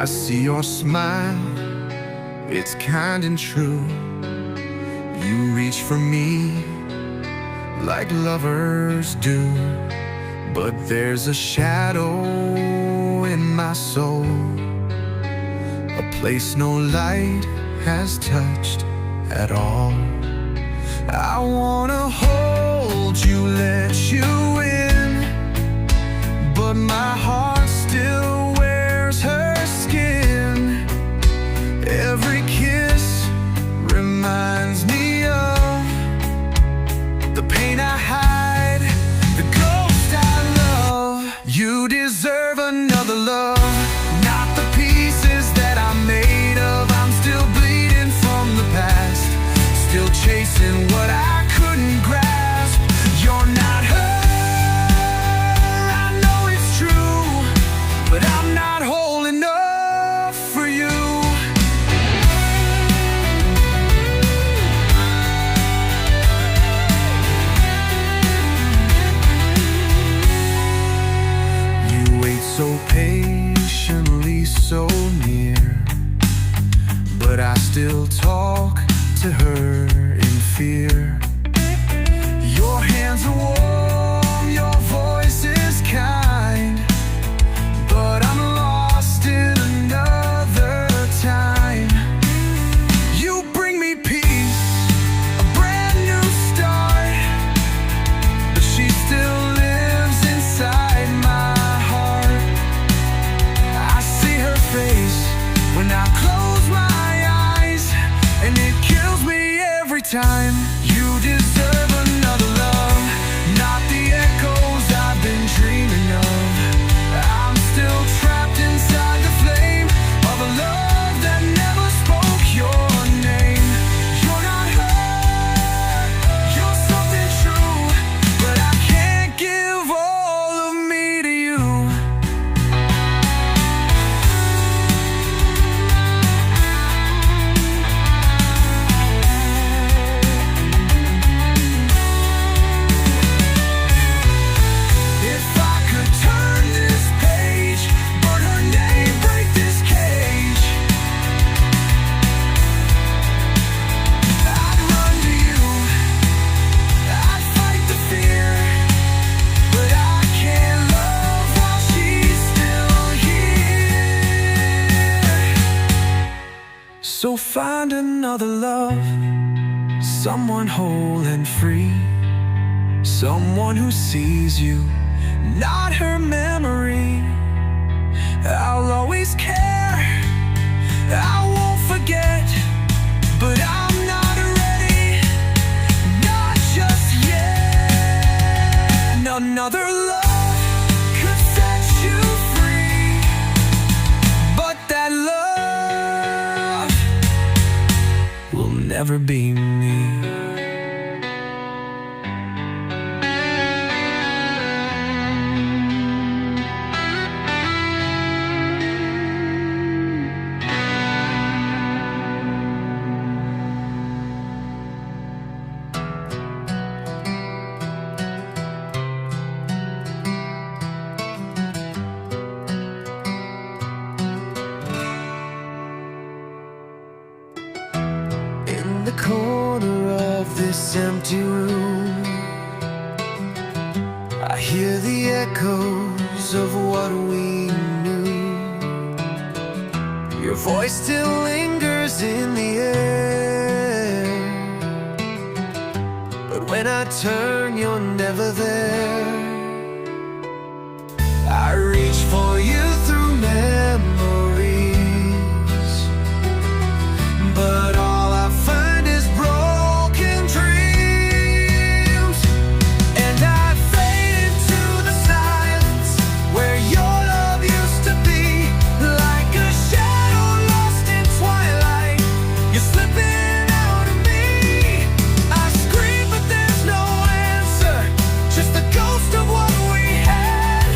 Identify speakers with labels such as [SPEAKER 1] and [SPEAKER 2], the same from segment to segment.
[SPEAKER 1] I see your smile, it's kind and true. You reach for me like lovers do. But there's a shadow in my soul, a place no light has touched at all. I wanna hold you, let you in, but my heart still wears her skin. Every kiss reminds me of the pain I hide, the ghost I love. You deserve another love, not the pieces that I'm made of. I'm still bleeding from the past, still chasing what I couldn't grasp. You're not her, I know it's true, but I'm not whole enough for you. You wait so patiently, so near, but I still talk to her in fear. Your hands are warm, your voice is kind, but I'm lost in another time. You bring me peace, a brand new start, but she still lives inside my heart. I see her face when I close my eyes, and it kills me every time. You deserve another love, not the echoes I've been dreaming of. I'm still trapped inside the flame of a love that never spoke your name. You're not her, you're something true, but I can't give all of me to you. If I could turn this page, burn her name, break this cage, I'd run to you, I'd fight the fear, but I can't love while she's still here. So find another love, someone whole and free, someone who sees you, not her memory. I'll always care, I won't forget, but I'm not ready, not just yet. Another love could set you free, but that love will never be me. In the corner of this empty room, I hear the echoes of what we knew. Your voice still lingers in the air, but when I turn, you're never there. I reach for you through memories, but all I find is broken dreams. And I fade into the silence where your love used to be, like a shadow lost in twilight. You're slipping out of me. I scream, but there's no answer, just the ghost of what we had.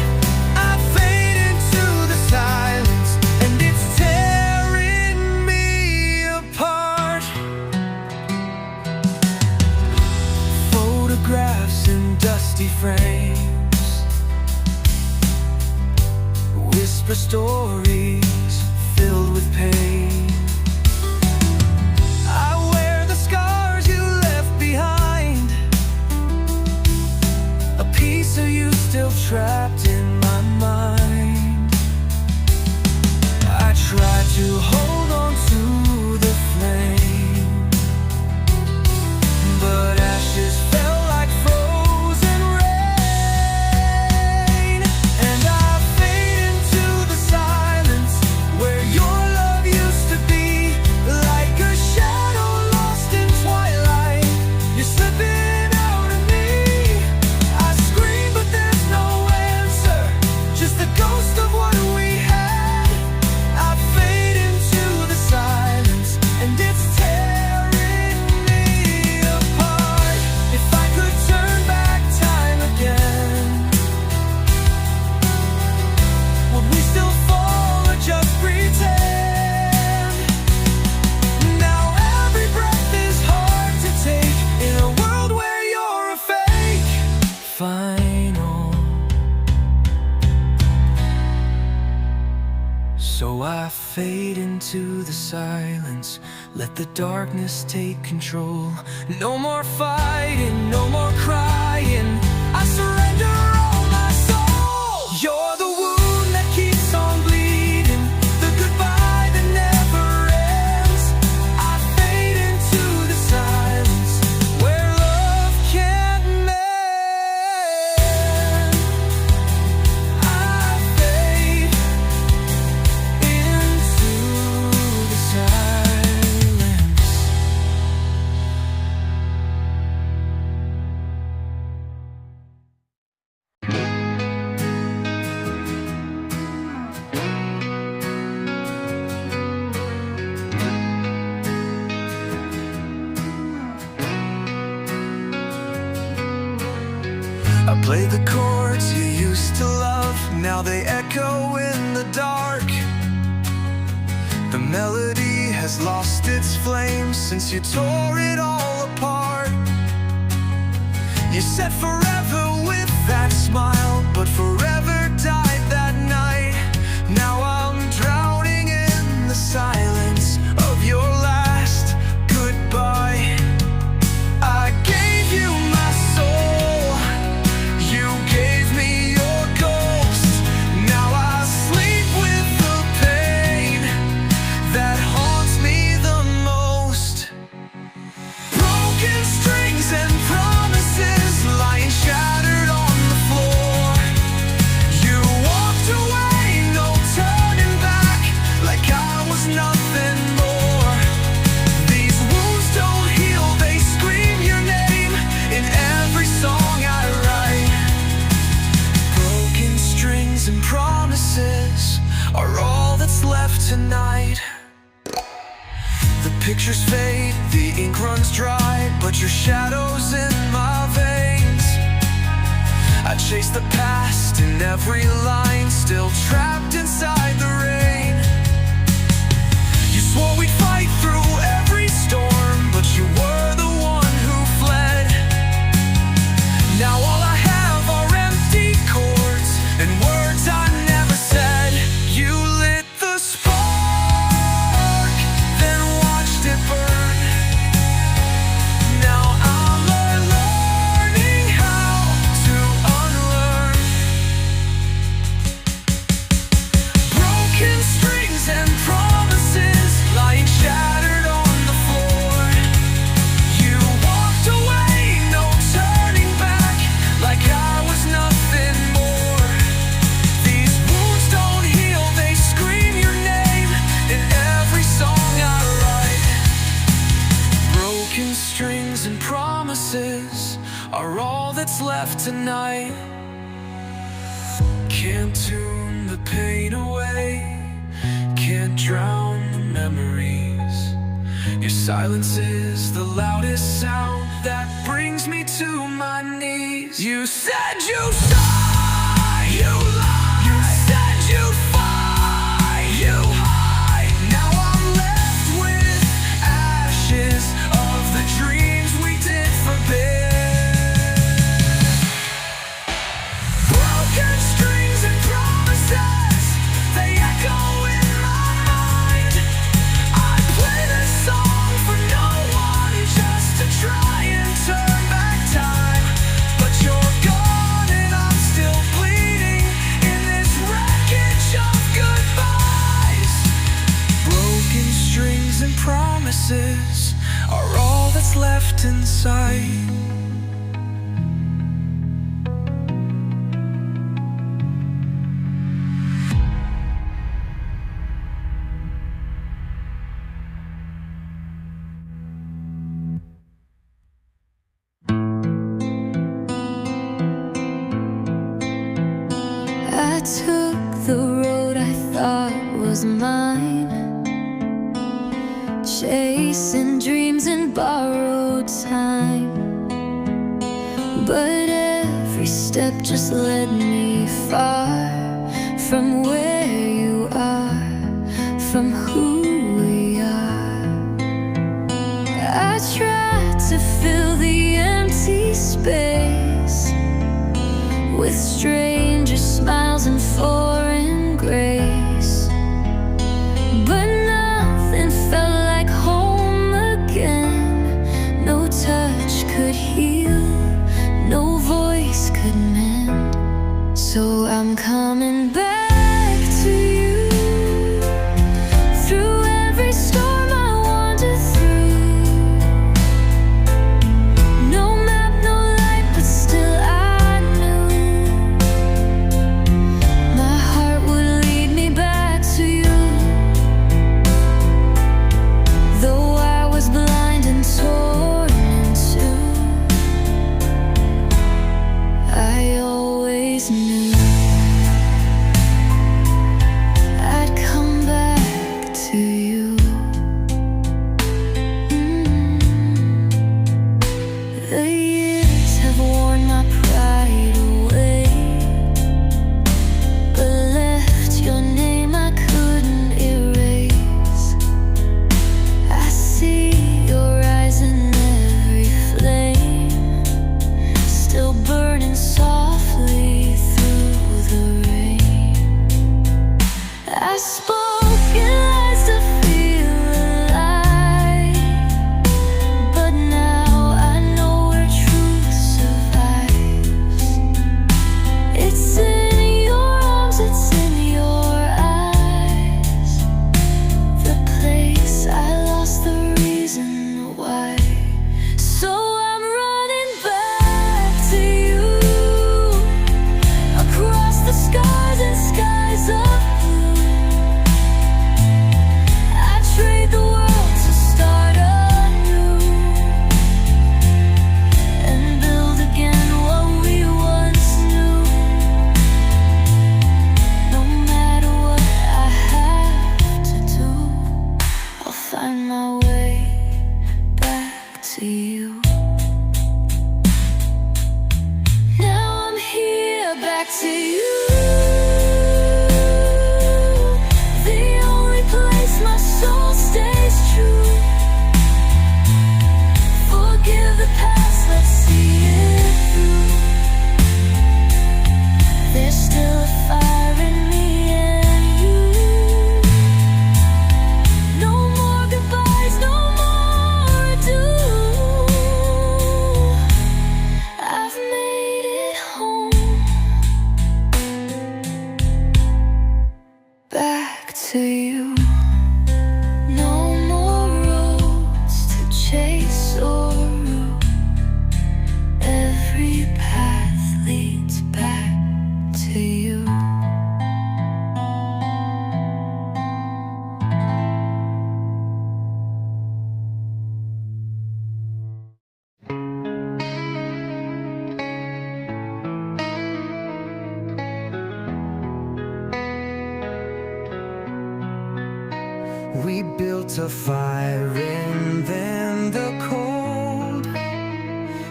[SPEAKER 1] I fade into the silence, and it's tearing me apart. Photographs in dusty frames whisper stories fade into the silence. Let the darkness take control. No more fighting, no more crying. I surrender all my soul. You're the wound that keeps on bleeding, the goodbye that never ends. I fade into the silence where love can't mend. I fade into the silence. I play the chords you used to love, now they echo in the dark. The melody has lost its flame since you tore it all apart. You said forever with that smile, but forever died that night. Now I'm drowning in the silence of your last goodbye. I gave you my soul, you gave me your ghost. Now I sleep with the pain that haunts me the most. Broken strings and promises lying shattered on the floor. You walked away, no turning back, like I was nothing more. These wounds don't heal, they scream your name in every song I write. Broken strings and promises are all that's left tonight. The pictures fade, the ink runs dry, but your shadow's in my veins. I chase the past in every line, still trapped inside the rain. You swore we'd fight through every storm, but you were the one who fled. Now all I have are empty chords and words I never said. You lit the spark, then watched it burn. Now I'm learning how to unlearn. Broken strings and promises lying shattered on the floor. You walked away, no turning back, like I was nothing more. These wounds don't heal, they scream your name in every song I write. Broken strings and promises are all that's left tonight. Can't tune the pain away, can't drown the memories. Your silence is the loudest sound that brings me to my knees. You said you saw, you lied. You said you'd fight, you hide. Now I'm left with ashes of the dreams we did forbid. Broken strings and promises, they echo in my mind. I play this song for no one, just to try and turn back time. But you're gone and I'm still bleeding in this wreckage of goodbyes. Broken strings and promises are all that's left inside.
[SPEAKER 2] I took the road I thought was mine, chasing dreams and borrowed time. But every step just led me far from where you are, from who we are. I tried to fill the empty space with stranger smiles and foreign grace, I'm coming back to you. Through every storm I wander through. No map, no light, but still I knew my heart would lead me back to you. Though I was blind and torn in two, I always knew I'd come back to you. The years have worn my pride away, but left your name I couldn't erase. I see your eyes in every flame, still burning softly through the rain. I spoke in lies to feel alive, but now I know where truth survives. It's in your arms, it's in your eyes, the place I lost the reason why. So I'm running back to you, across the scars and skies of blue. I trade the world to start anew, and build again what we once knew. No matter what I have to do, I'll find my way back to you. Now I'm here back to you, the only place my soul stays true. Forgive the past, let's see it through. There's still a fire in me and you. No more goodbyes, no more ado. I've made it home, back to you. No more roads to chase or route. Every path leads back to you.
[SPEAKER 1] We built a fire and then the cold,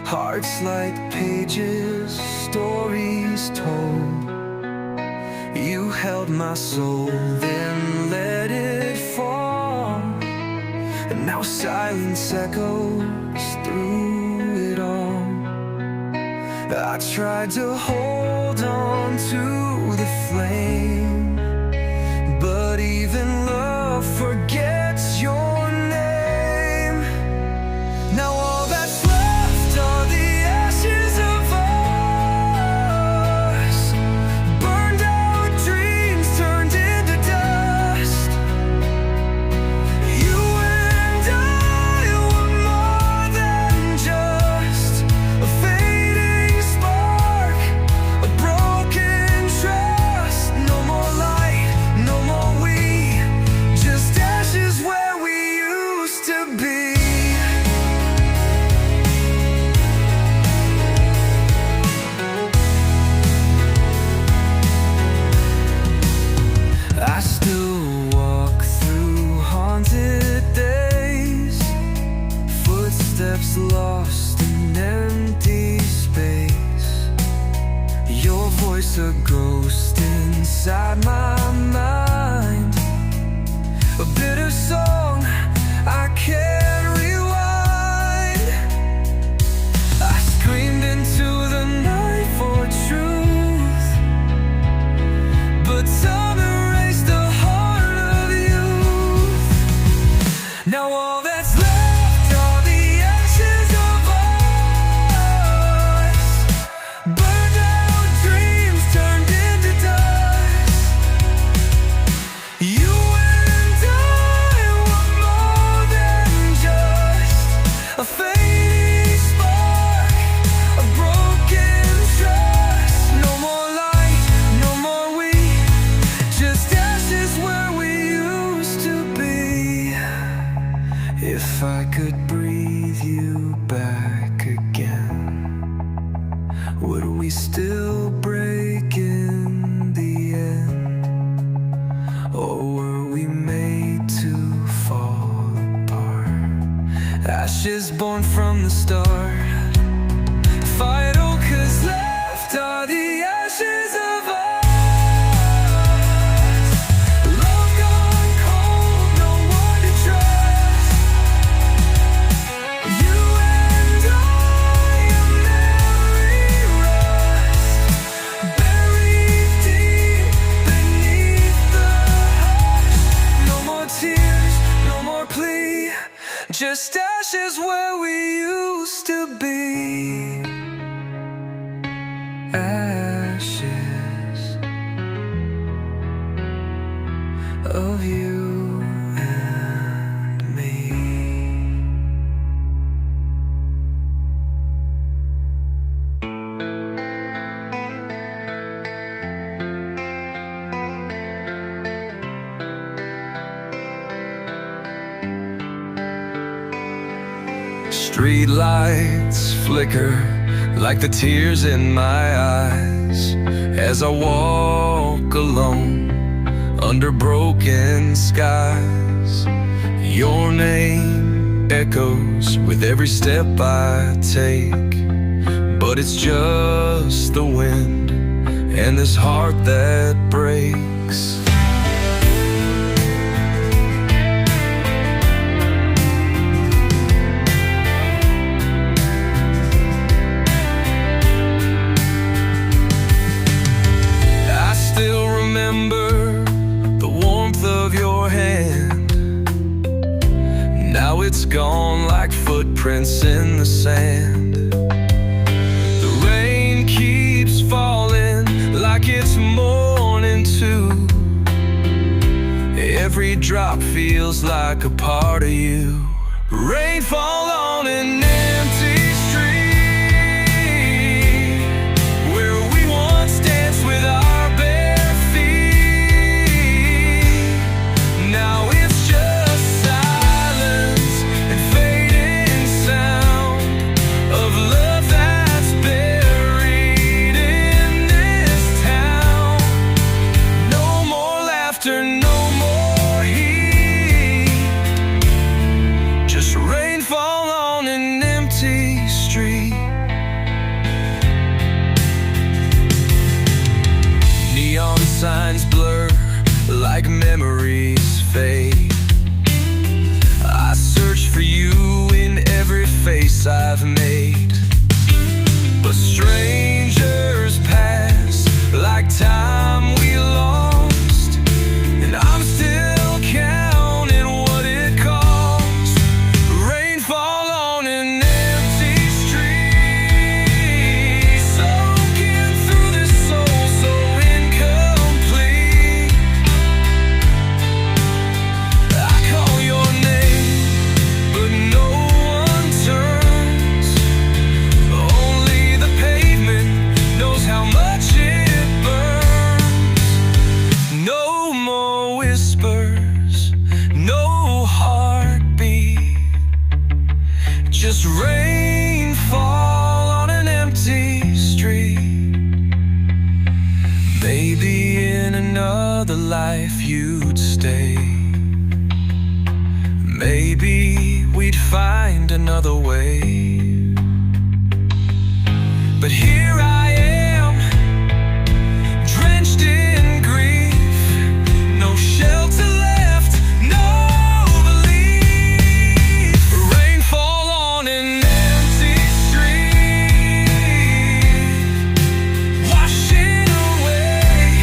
[SPEAKER 1] hearts like pages, stories told. You held my soul, then let it fall, and now silence echoes through it all. I tried to hold on to the flame, but even love forgets your name. Now all that's left are the ashes of us, burned out dreams turned into dust. You and I were more than just a fading spark, a broken trust. No more light, no more we, just ashes where we used to be. I still walk through haunted days, footsteps lost in empty space. Your voice a ghost inside my mind, a bitter song I can't rewind. I screamed into the night for truth, but time erased the heart of youth. Now all that's left are the ashes of us, burned out dreams turned into dust. still break in the end? Or were we made to fall apart? Ashes born from the start. Vital, 'cause left are the ashes of us. Love gone cold, no one to trust. You and I, a memory rust, buried deep beneath the hush. No more tears, no more plea, just ashes where we used to be. Ashes of you and me. Street lights flicker like the tears in my eyes as I walk alone under broken skies. Your name echoes with every step I take, but it's just the wind and this heart that breaks. The warmth of your hand, now it's gone like footprints in the sand. The rain keeps falling like it's morning too. Every drop feels like a part of you. Rainfall on an empty street where we once danced with our no more heat, just rainfall on an empty street. Neon signs blur like memories fade. I search for you in every face I've made, but strangers pass like time we lost. I'm still counting what it costs. Rainfall on an empty street, soaking through this soul so incomplete. I call your name, but no one turns. Only the pavement knows how much it burns. No more whispers, no heartbeat, just rainfall on an empty street. Maybe in another life you'd stay. Maybe we'd find another way. But here I am, drenched in grief, no shelter left, no belief. Rainfall on an empty street, washing away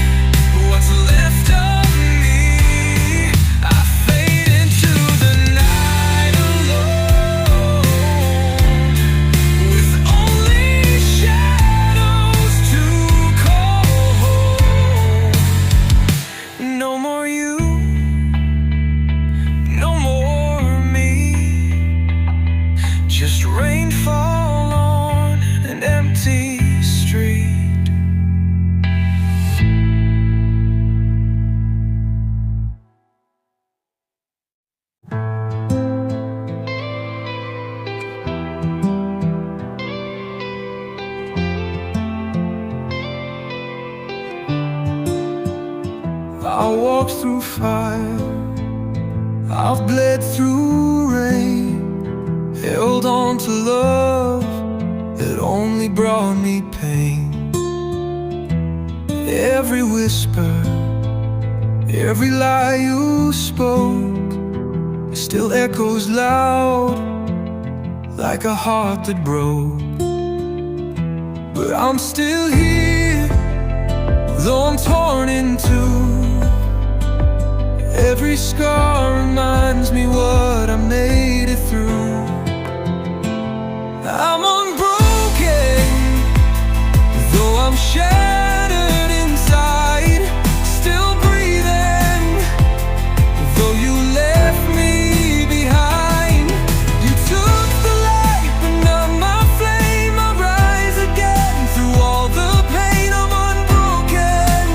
[SPEAKER 1] what's left of me. I fade into the night alone. walked through fire, I've bled through rain, held on to love that only brought me pain. Every whisper, every lie you spoke still echoes loud like a heart that broke. But I'm still here, though I'm torn in two. Every scar reminds me what I made it through. I'm unbroken, though I'm shattered inside, still breathing, though you left me behind. You took the light, but not my flame. I rise again through all the pain. I'm unbroken,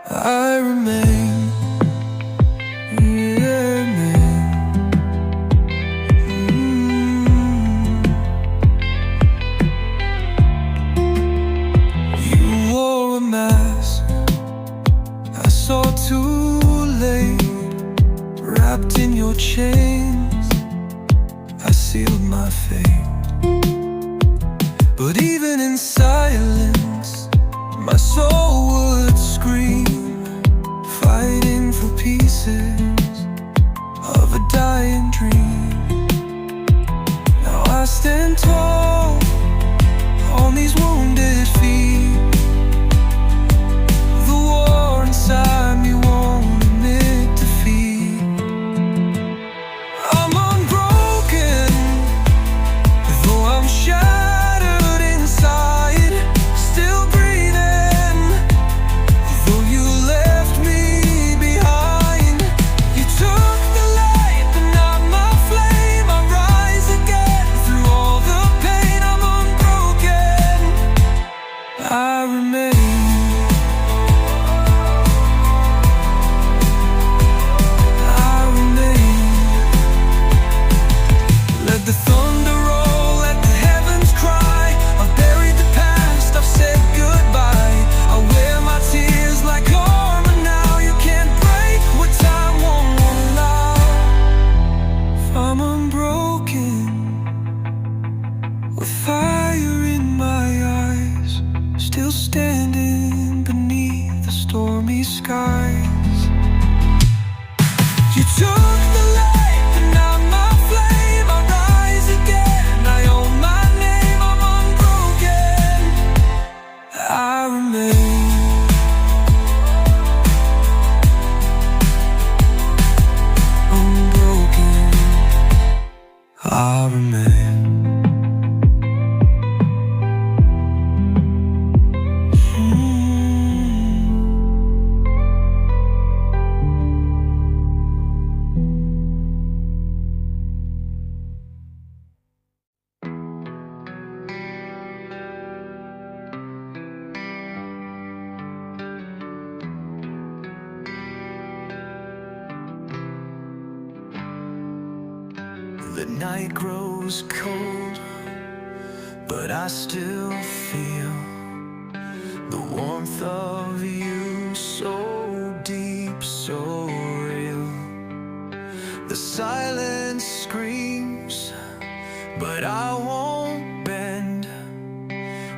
[SPEAKER 1] I remain. Too late, wrapped in your chains, I sealed my fate. But even in silence, my soul would scream, fighting for pieces of a dying dream. Now I stand tall on these wounded feet. The war inside me won't admit defeat. I'm unbroken, though I'm shattered inside, still breathing, though you left me behind. You took the light, but not my flame. I rise again through all the pain. I'm unbroken, I remain. Let the thunder roll, let the heavens cry. I've buried the past, I've said goodbye. I wear my tears like armor now. You can't break what time won't allow. If I'm unbroken, with fire in my eyes, still standing beneath the stormy skies. You took the light, but not my flame. I rise again, I own my name. I'm unbroken, I remain. Unbroken, I remain. The night grows cold, but I still feel the warmth of you, so deep, so real. The silence screams, but I won't bend,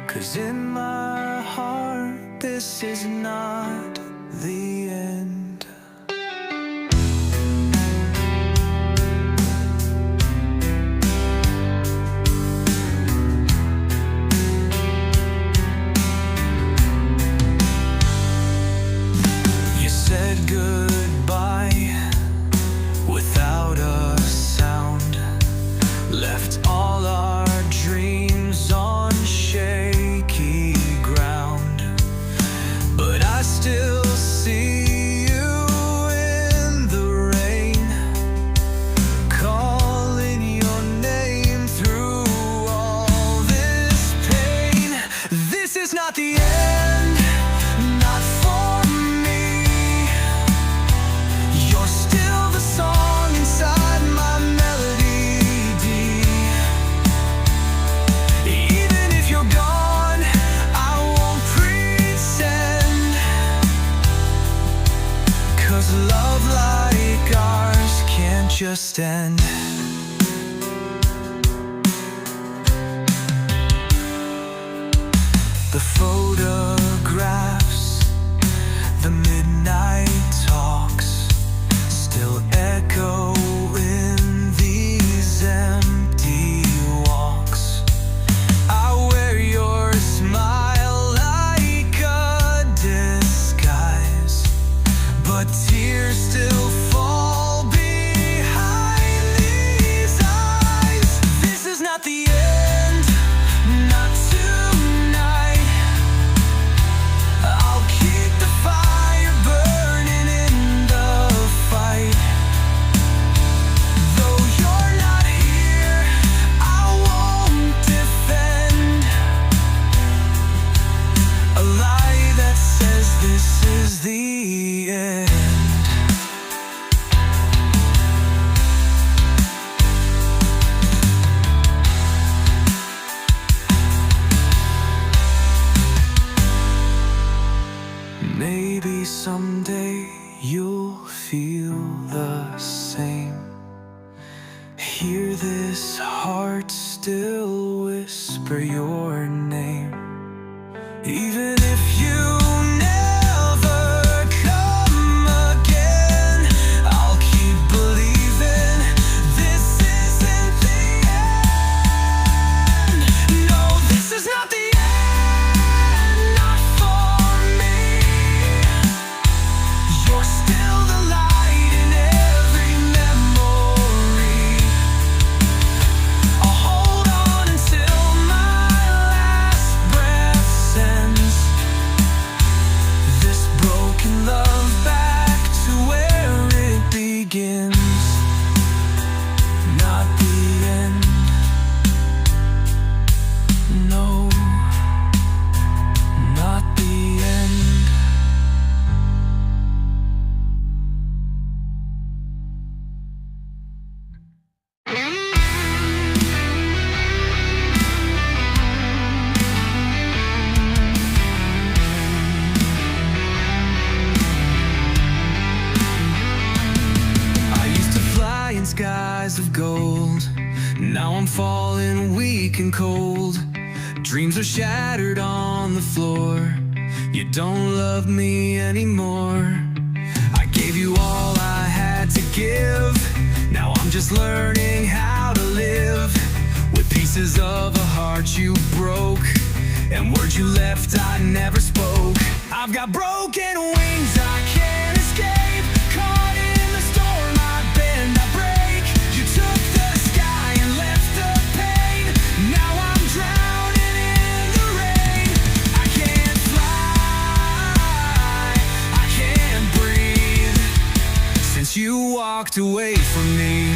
[SPEAKER 1] 'cause in my heart this is not the end. Said goodbye without a sound, left all our dreams on shaky ground. But I still see West End. The photographs, the midnight talks, still echo in these empty walks. I wear your smile like a disguise, but tears still fall behind these eyes. This is not the end, not tonight. I'll keep the fire burning in the fight. Though you're not here, I won't defend a lie that says this is the end. Maybe someday you'll feel the same. Hear this heart still whisper your name. Even if you never come again, I'll keep believing this isn't the end. No, this is not the end, not for me. You're still the light in every memory. I'll hold on until my last breath sends this broken love back to where it begins. Not the end, no, not the end. I used to fly in skies of gold. Now I'm falling weak and cold. Dreams are shattered on the floor. You don't love me anymore. I gave you all I had to give. Now I'm just learning how to live with pieces of a heart you broke and words you left I never spoke. I've got broken wings I can't escape. Caught in the storm I bend, I break. You took the sky and left the pain. Now I'm drowning in the rain. I can't fly, I can't breathe since you walked away from me.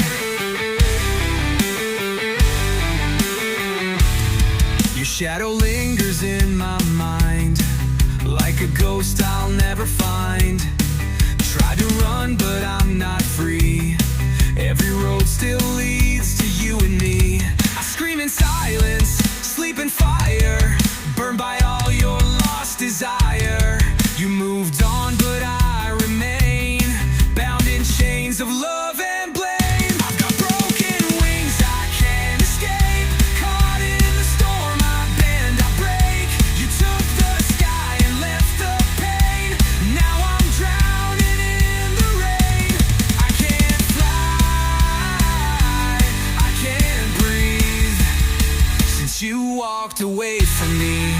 [SPEAKER 1] Your shadow lingers in my mind like a ghost I'll never find. Tried to run but I'm not free. Every road still leads to you and me. I scream in silence, sleep in fire, burned by all your lost desire. You moved on but I remain, bound in chains of love and blame. I've got broken wings I can't escape. Caught in the storm I bend, I break. You took the sky and left the pain. Now I'm drowning in the rain. I can't fly, I can't breathe since you walked away from me.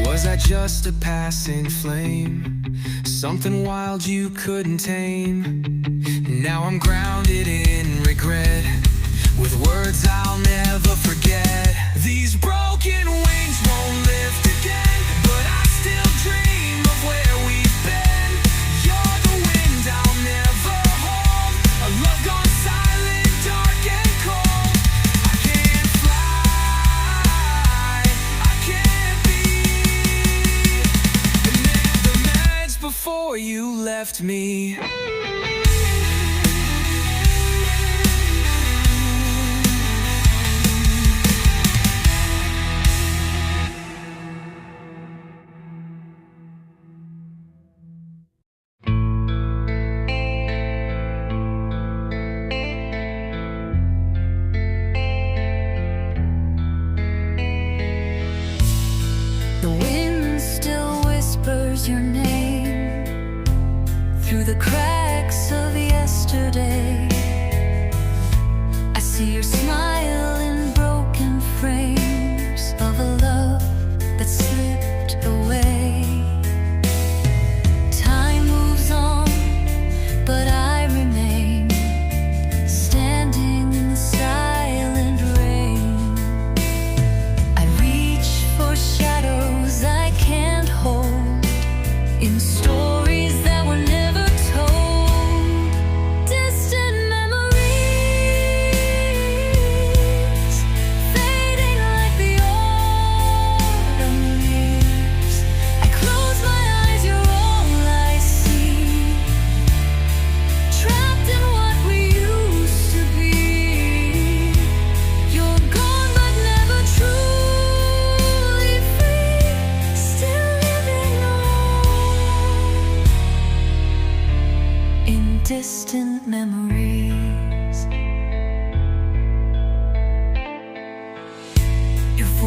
[SPEAKER 1] Was I just a passing flame? Something wild you couldn't tame? Now I'm grounded in regret, with words I'll never forget. These broken wings won't lift again, but I still dream of where we've been. You're the wind I'll never hold, a love gone silent, dark and cold. I can't fly, I can't be. And then the meds before you left me.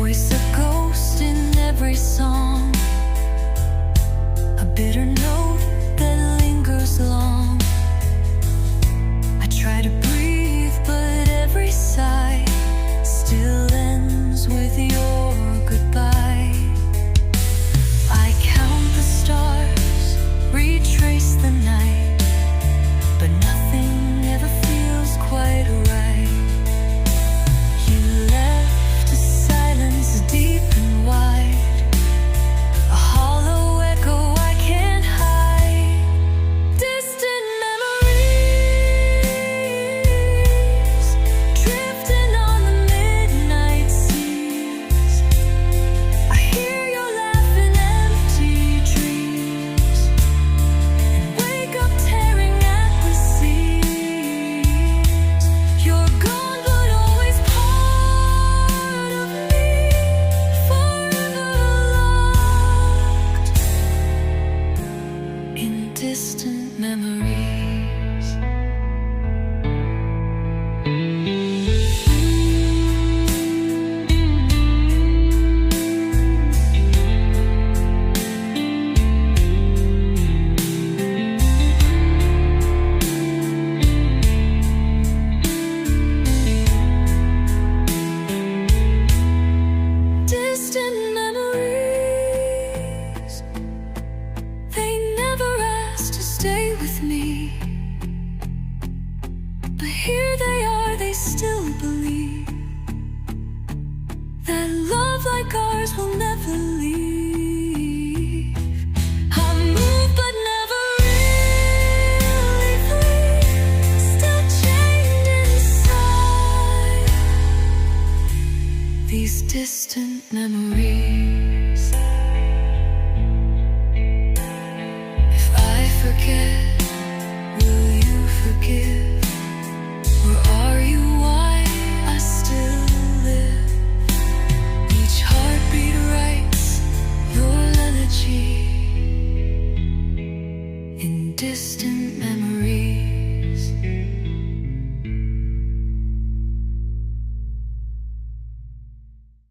[SPEAKER 2] voice a ghost in every song, a bitter note that lingers long. I try to breathe, but every sigh still ends with your goodbye. I count the stars, retrace the night, but nothing ever feels quite right. You left a silence deep and wide, a hollow echo I can't hide. Distant memories drifting on the midnight seas. I hear your laugh in empty dreams and wake up tearing at the seams. You're gone, but always part of me, forever locked in distant memories. Distant memories, they never asked to stay with me, but here they are, they still believe that love like ours will never leave. I move but never really flee, still chained inside these distant memories. If I forget, will you forgive? Or are you why I still live? Each heartbeat writes your elegy in distant memories.